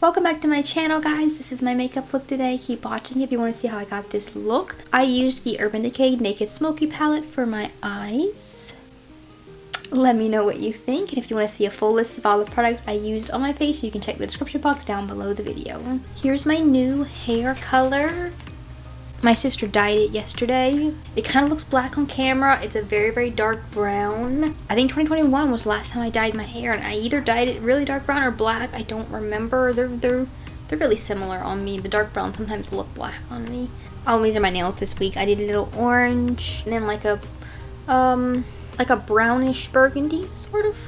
Welcome back to my channel, guys. This is my makeup look today. Keep watching if you want to see how I got this look. I used the Urban Decay Naked Smoky palette for my eyes. Let me know what you think, and if you want to see a full list of all the products I used on my face, you can check the description box down below the video. Here's my new hair color. My sister dyed it yesterday. It kind of looks black on camera. It's a very, very dark brown. I think 2021 was the last time I dyed my hair, and I either dyed it really dark brown or black. I don't remember. They're really similar on me. The dark brown sometimes look black on me. I'll laser my nails this week. I did a little orange and then like a brownish burgundy sort of.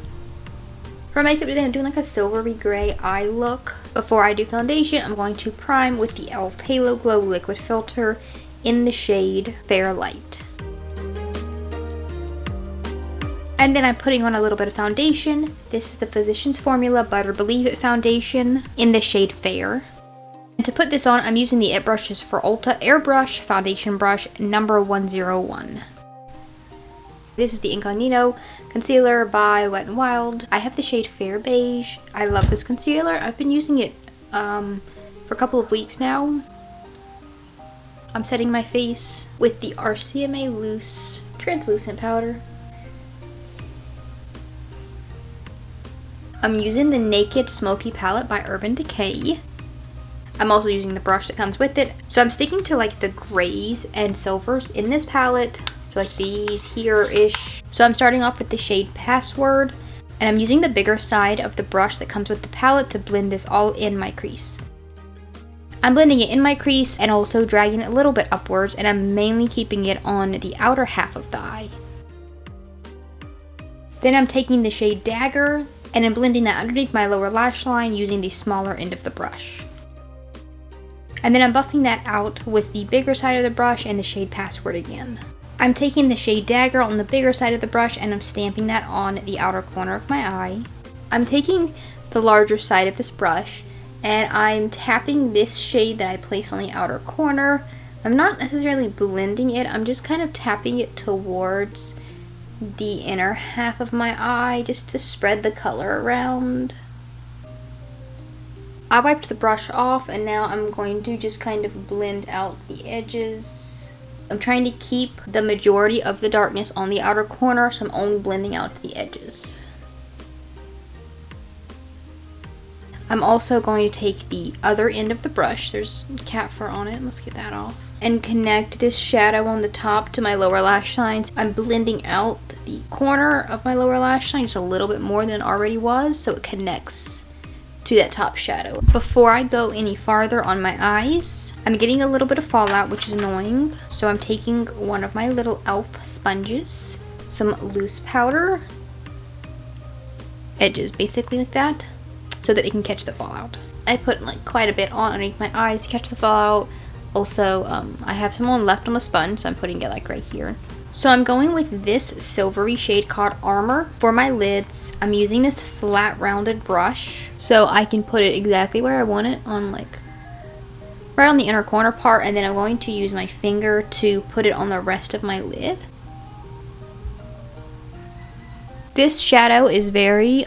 For makeup today, I'm doing like a silvery gray eye look. Before I do foundation, I'm going to prime with the e.l.f. Halo Glow Liquid Filter in the shade Fair Light. And then I'm putting on a little bit of foundation. This is the Physicians Formula Butter Believe It foundation in the shade Fair. And to put this on, I'm using the IT brushes for Ulta Airbrush Foundation Brush number 101. This is the Incognito concealer by Wet n Wild. I have the shade Fair Beige. I love this concealer. I've been using it for a couple of weeks now. I'm setting my face with the RCMA Loose Translucent Powder. I'm using the Naked Smoky palette by Urban Decay. I'm also using the brush that comes with it. So I'm sticking to like the grays and silvers in this palette. So like these here-ish. So I'm starting off with the shade Password, and I'm using the bigger side of the brush that comes with the palette to blend this all in my crease. I'm blending it in my crease and also dragging it a little bit upwards, and I'm mainly keeping it on the outer half of the eye. Then I'm taking the shade Dagger, and I'm blending that underneath my lower lash line using the smaller end of the brush. And then I'm buffing that out with the bigger side of the brush and the shade Password again. I'm taking the shade Dagger on the bigger side of the brush and I'm stamping that on the outer corner of my eye. I'm taking the larger side of this brush and I'm tapping this shade that I place on the outer corner. I'm not necessarily blending it, I'm just kind of tapping it towards the inner half of my eye just to spread the color around. I wiped the brush off and now I'm going to just kind of blend out the edges. I'm trying to keep the majority of the darkness on the outer corner, so I'm only blending out the edges. I'm also going to take the other end of the brush, there's cat fur on it, let's get that off, and connect this shadow on the top to my lower lash line. I'm blending out the corner of my lower lash line just a little bit more than it already was, so it connects to that top shadow. Before I go any farther on my eyes, I'm getting a little bit of fallout, which is annoying. So I'm taking one of my little e.l.f. sponges, some loose powder, edges basically like that, so that it can catch the fallout. I put like quite a bit on underneath my eyes to catch the fallout. Also, I have some on left on the sponge, so I'm putting it like right here. So I'm going with this silvery shade called Armor for my lids. I'm using this flat rounded brush so I can put it exactly where I want it, on like right on the inner corner part, and then I'm going to use my finger to put it on the rest of my lid. This shadow is very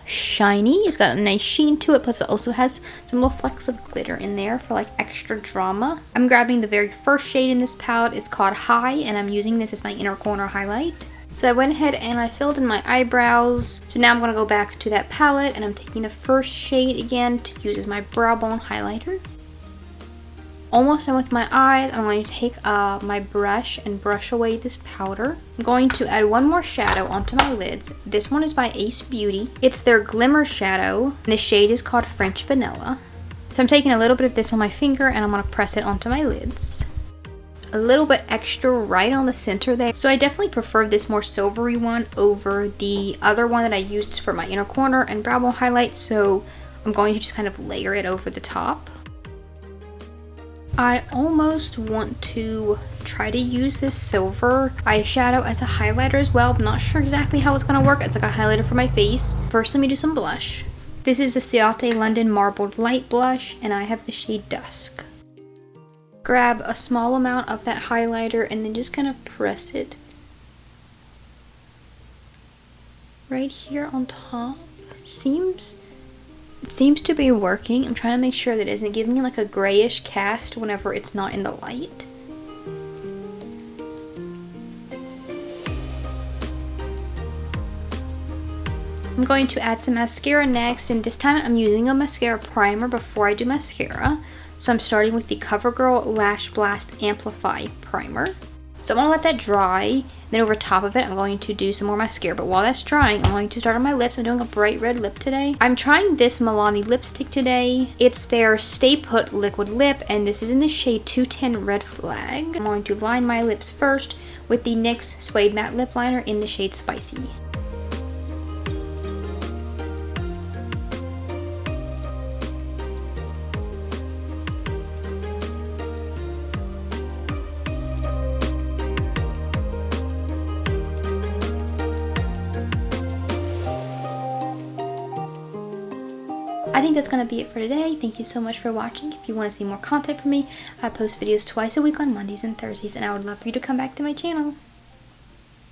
shiny. It's got a nice sheen to it, plus it also has some little flecks of glitter in there for like extra drama. I'm grabbing the very first shade in this palette. It's called High, and I'm using this as my inner corner highlight. So I went ahead and I filled in my eyebrows. So now I'm going to go back to that palette and I'm taking the first shade again to use as my brow bone highlighter. Almost done with my eyes. I'm going to take my brush and brush away this powder. I'm going to add one more shadow onto my lids. This one is by Ace Beauty. It's their Glimmer shadow, and the shade is called French Vanilla. So I'm taking a little bit of this on my finger and I'm going to press it onto my lids. A little bit extra right on the center there. So I definitely prefer this more silvery one over the other one that I used for my inner corner and brow bone highlight, so I'm going to just kind of layer it over the top. I almost want to try to use this silver eyeshadow as a highlighter as well. I'm not sure exactly how it's going to work. It's like a highlighter for my face. First, let me do some blush. This is the Ciate London Marbled Light Blush, and I have the shade Dusk. Grab a small amount of that highlighter and then just kind of press it right here on top. Seems It seems to be working. I'm trying to make sure that it isn't giving me like a grayish cast whenever it's not in the light. I'm going to add some mascara next, and this time I'm using a mascara primer before I do mascara. So I'm starting with the CoverGirl Lash Blast Amplify Primer. So I'm going to let that dry, then over top of it I'm going to do some more mascara. But while that's drying, I'm going to start on my lips. I'm doing a bright red lip today. I'm trying this Milani lipstick today. It's their Stay Put Liquid Lip, and this is in the shade 210 Red Flag. I'm going to line my lips first with the NYX Suede Matte Lip Liner in the shade Spicy. I think that's going to be it for today. Thank you so much for watching. If you want to see more content from me, I post videos twice a week on Mondays and Thursdays, and I would love for you to come back to my channel.